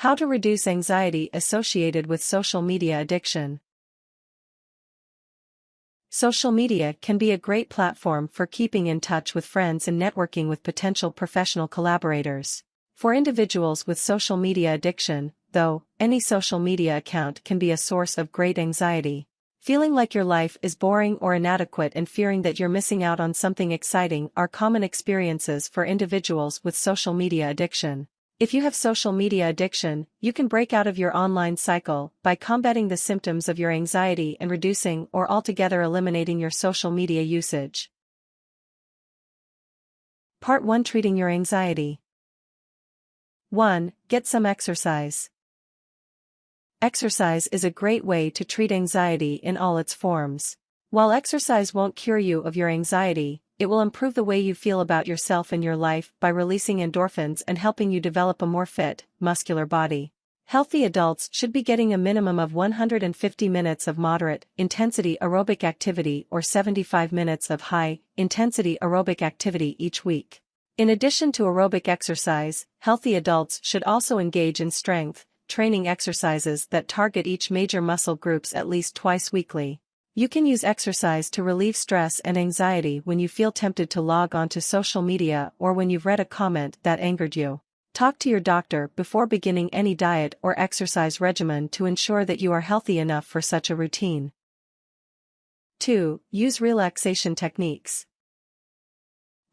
How to reduce anxiety associated with social media addiction. Social media can be a great platform for keeping in touch with friends and networking with potential professional collaborators. For individuals with social media addiction, though, any social media account can be a source of great anxiety. Feeling like your life is boring or inadequate and fearing that you're missing out on something exciting are common experiences for individuals with social media addiction. If you have social media addiction, you can break out of your online cycle by combating the symptoms of your anxiety and reducing or altogether eliminating your social media usage. Part 1: Treating your anxiety. 1. Get some exercise. Exercise is a great way to treat anxiety in all its forms. While exercise won't cure you of your anxiety, it will improve the way you feel about yourself and your life by releasing endorphins and helping you develop a more fit, muscular body. Healthy adults should be getting a minimum of 150 minutes of moderate-intensity aerobic activity or 75 minutes of high-intensity aerobic activity each week. In addition to aerobic exercise, healthy adults should also engage in strength training exercises that target each major muscle groups at least twice weekly. You can use exercise to relieve stress and anxiety when you feel tempted to log onto social media or when you've read a comment that angered you. Talk to your doctor before beginning any diet or exercise regimen to ensure that you are healthy enough for such a routine. 2. Use relaxation techniques.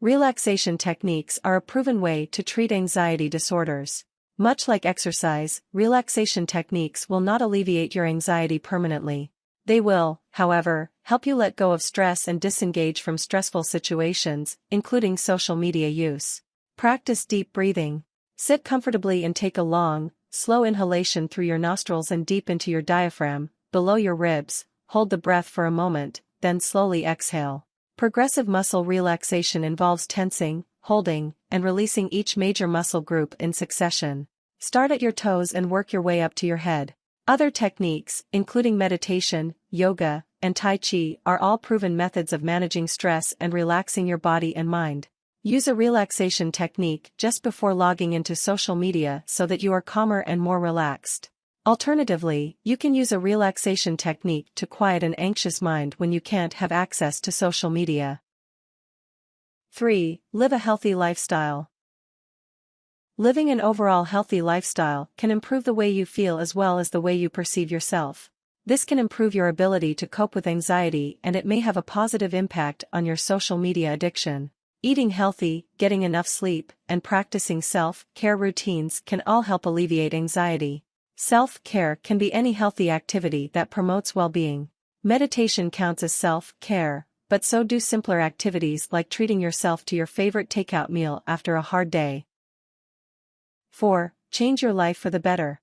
Relaxation techniques are a proven way to treat anxiety disorders. Much like exercise, relaxation techniques will not alleviate your anxiety permanently. They will, however, help you let go of stress and disengage from stressful situations, including social media use. Practice deep breathing. Sit comfortably and take a long, slow inhalation through your nostrils and deep into your diaphragm, below your ribs. Hold the breath for a moment, then slowly exhale. Progressive muscle relaxation involves tensing, holding, and releasing each major muscle group in succession. Start at your toes and work your way up to your head. Other techniques, including meditation, yoga, and Tai Chi, are all proven methods of managing stress and relaxing your body and mind. Use a relaxation technique just before logging into social media so that you are calmer and more relaxed. Alternatively, you can use a relaxation technique to quiet an anxious mind when you can't have access to social media. 3. Live a healthy lifestyle. Living an overall healthy lifestyle can improve the way you feel as well as the way you perceive yourself. This can improve your ability to cope with anxiety, and it may have a positive impact on your social media addiction. Eating healthy, getting enough sleep, and practicing self-care routines can all help alleviate anxiety. Self-care can be any healthy activity that promotes well-being. Meditation counts as self-care, but so do simpler activities like treating yourself to your favorite takeout meal after a hard day. 4. Change your life for the better.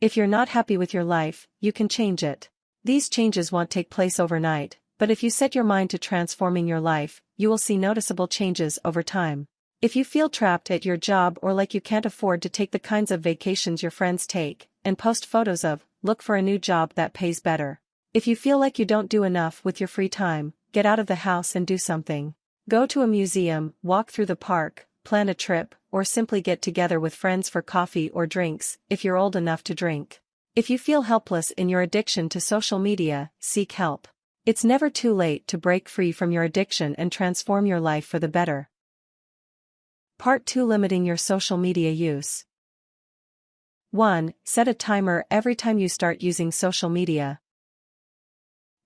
If you're not happy with your life, you can change it. These changes won't take place overnight, but if you set your mind to transforming your life, you will see noticeable changes over time. If you feel trapped at your job or like you can't afford to take the kinds of vacations your friends take, and post photos of, look for a new job that pays better. If you feel like you don't do enough with your free time, get out of the house and do something. Go to a museum, walk through the park, plan a trip, or simply get together with friends for coffee or drinks, if you're old enough to drink. If you feel helpless in your addiction to social media, seek help. It's never too late to break free from your addiction and transform your life for the better. Part 2: Limiting your social media use. 1. Set a timer every time you start using social media.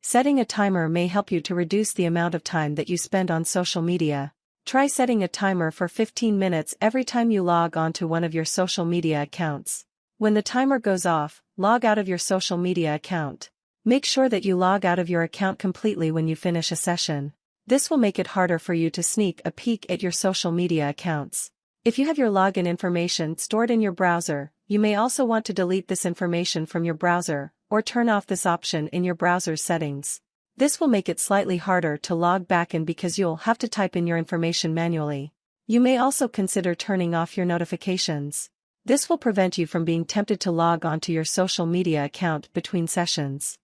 Setting a timer may help you to reduce the amount of time that you spend on social media. Try setting a timer for 15 minutes every time you log on to one of your social media accounts. When the timer goes off, log out of your social media account. Make sure that you log out of your account completely when you finish a session. This will make it harder for you to sneak a peek at your social media accounts. If you have your login information stored in your browser, you may also want to delete this information from your browser, or turn off this option in your browser's settings. This will make it slightly harder to log back in because you'll have to type in your information manually. You may also consider turning off your notifications. This will prevent you from being tempted to log onto your social media account between sessions.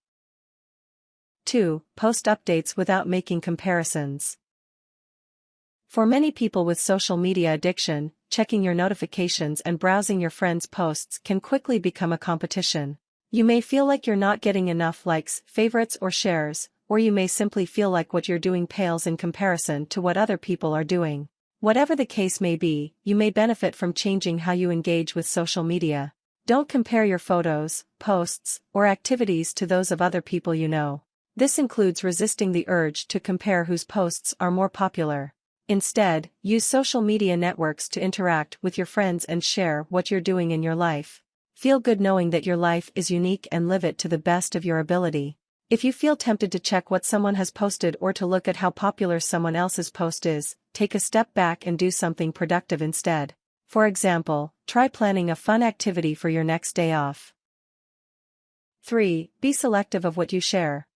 2. Post updates without making comparisons. For many people with social media addiction, checking your notifications and browsing your friends' posts can quickly become a competition. You may feel like you're not getting enough likes, favorites or shares, or you may simply feel like what you're doing pales in comparison to what other people are doing. Whatever the case may be, you may benefit from changing how you engage with social media. Don't compare your photos, posts, or activities to those of other people you know. This includes resisting the urge to compare whose posts are more popular. Instead, use social media networks to interact with your friends and share what you're doing in your life. Feel good knowing that your life is unique and live it to the best of your ability. If you feel tempted to check what someone has posted or to look at how popular someone else's post is, take a step back and do something productive instead. For example, try planning a fun activity for your next day off. 3. Be selective of what you share.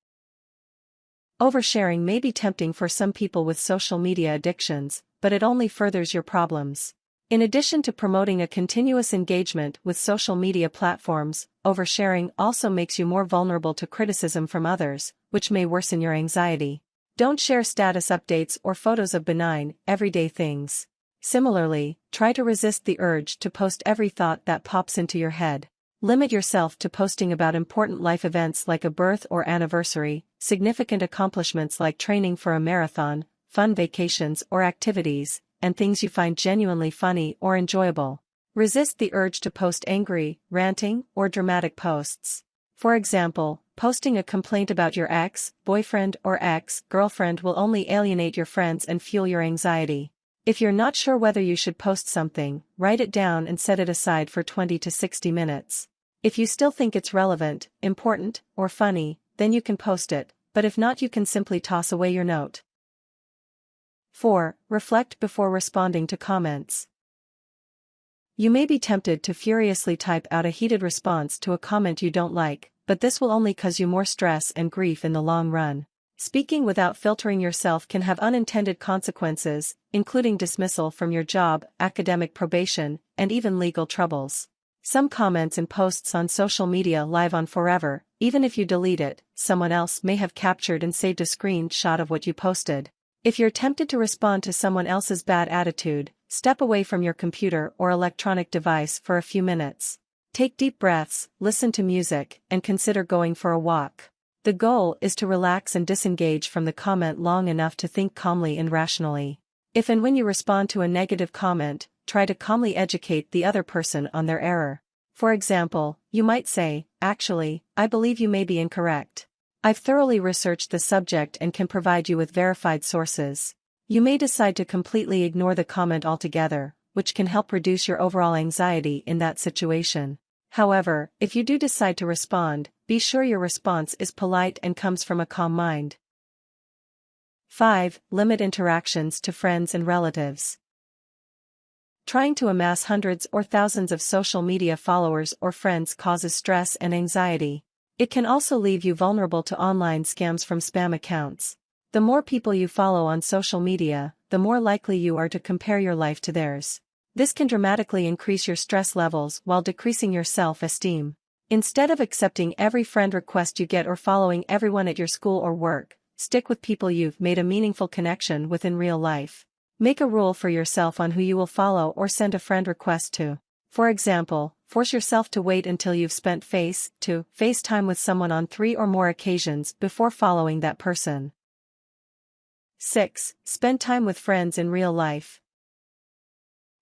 Oversharing may be tempting for some people with social media addictions, but it only furthers your problems. In addition to promoting a continuous engagement with social media platforms, oversharing also makes you more vulnerable to criticism from others, which may worsen your anxiety. Don't share status updates or photos of benign, everyday things. Similarly, try to resist the urge to post every thought that pops into your head. Limit yourself to posting about important life events like a birth or anniversary, significant accomplishments like training for a marathon, fun vacations or activities, and things you find genuinely funny or enjoyable. Resist the urge to post angry, ranting, or dramatic posts. For example, posting a complaint about your ex-boyfriend or ex-girlfriend will only alienate your friends and fuel your anxiety. If you're not sure whether you should post something, write it down and set it aside for 20 to 60 minutes. If you still think it's relevant, important, or funny, then you can post it, but if not, you can simply toss away your note. 4. Reflect before responding to comments. You may be tempted to furiously type out a heated response to a comment you don't like, but this will only cause you more stress and grief in the long run. Speaking without filtering yourself can have unintended consequences, including dismissal from your job, academic probation, and even legal troubles. Some comments and posts on social media live on forever. Even if you delete it, someone else may have captured and saved a screenshot of what you posted. If you're tempted to respond to someone else's bad attitude, step away from your computer or electronic device for a few minutes. Take deep breaths, listen to music, and consider going for a walk. The goal is to relax and disengage from the comment long enough to think calmly and rationally. If and when you respond to a negative comment, try to calmly educate the other person on their error. For example, you might say, "Actually, I believe you may be incorrect. I've thoroughly researched the subject and can provide you with verified sources." You may decide to completely ignore the comment altogether, which can help reduce your overall anxiety in that situation. However, if you do decide to respond, be sure your response is polite and comes from a calm mind. 5. Limit interactions to friends and relatives. Trying to amass hundreds or thousands of social media followers or friends causes stress and anxiety. It can also leave you vulnerable to online scams from spam accounts. The more people you follow on social media, the more likely you are to compare your life to theirs. This can dramatically increase your stress levels while decreasing your self-esteem. Instead of accepting every friend request you get or following everyone at your school or work, stick with people you've made a meaningful connection with in real life. Make a rule for yourself on who you will follow or send a friend request to. For example, force yourself to wait until you've spent face-to-face time with someone on 3 or more occasions before following that person. 6. Spend time with friends in real life.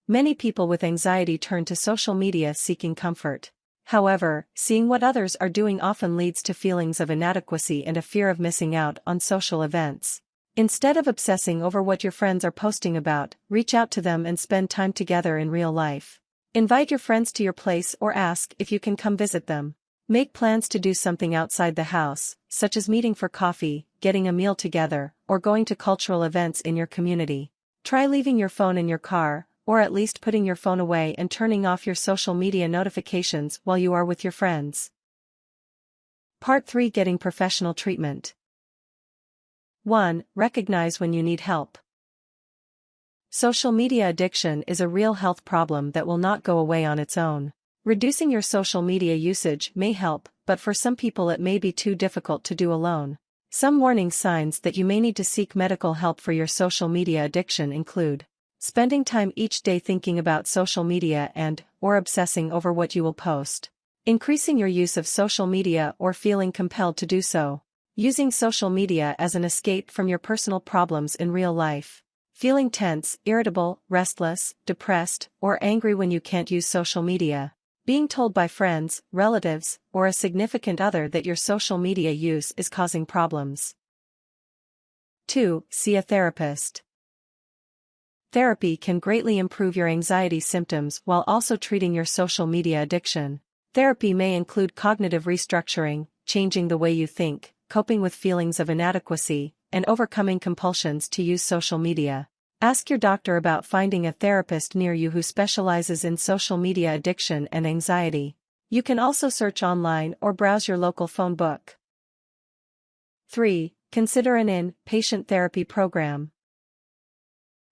Many people with anxiety turn to social media seeking comfort. However, seeing what others are doing often leads to feelings of inadequacy and a fear of missing out on social events. Instead of obsessing over what your friends are posting about, reach out to them and spend time together in real life. Invite your friends to your place or ask if you can come visit them. Make plans to do something outside the house, such as meeting for coffee, getting a meal together, or going to cultural events in your community. Try leaving your phone in your car, or at least putting your phone away and turning off your social media notifications while you are with your friends. Part 3. Getting professional treatment. 1. Recognize when you need help. Social media addiction is a real health problem that will not go away on its own. Reducing your social media usage may help, but for some people it may be too difficult to do alone. Some warning signs that you may need to seek medical help for your social media addiction include Spending time each day thinking about social media or obsessing over what you will post. Increasing your use of social media or feeling compelled to do so. Using social media as an escape from your personal problems in real life. Feeling tense, irritable, restless, depressed, or angry when you can't use social media. Being told by friends, relatives, or a significant other that your social media use is causing problems. 2. See a therapist. Therapy can greatly improve your anxiety symptoms while also treating your social media addiction. Therapy may include cognitive restructuring, changing the way you think, coping with feelings of inadequacy, and overcoming compulsions to use social media. Ask your doctor about finding a therapist near you who specializes in social media addiction and anxiety. You can also search online or browse your local phone book. 3. Consider an in-patient therapy program.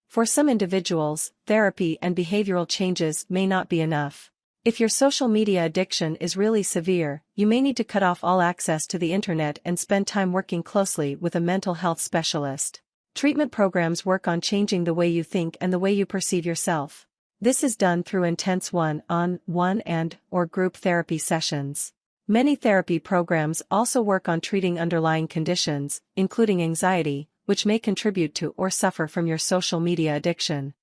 For some individuals, therapy and behavioral changes may not be enough. If your social media addiction is really severe, you may need to cut off all access to the internet and spend time working closely with a mental health specialist. Treatment programs work on changing the way you think and the way you perceive yourself. This is done through intense one-on-one or group therapy sessions. Many therapy programs also work on treating underlying conditions, including anxiety, which may contribute to or suffer from your social media addiction.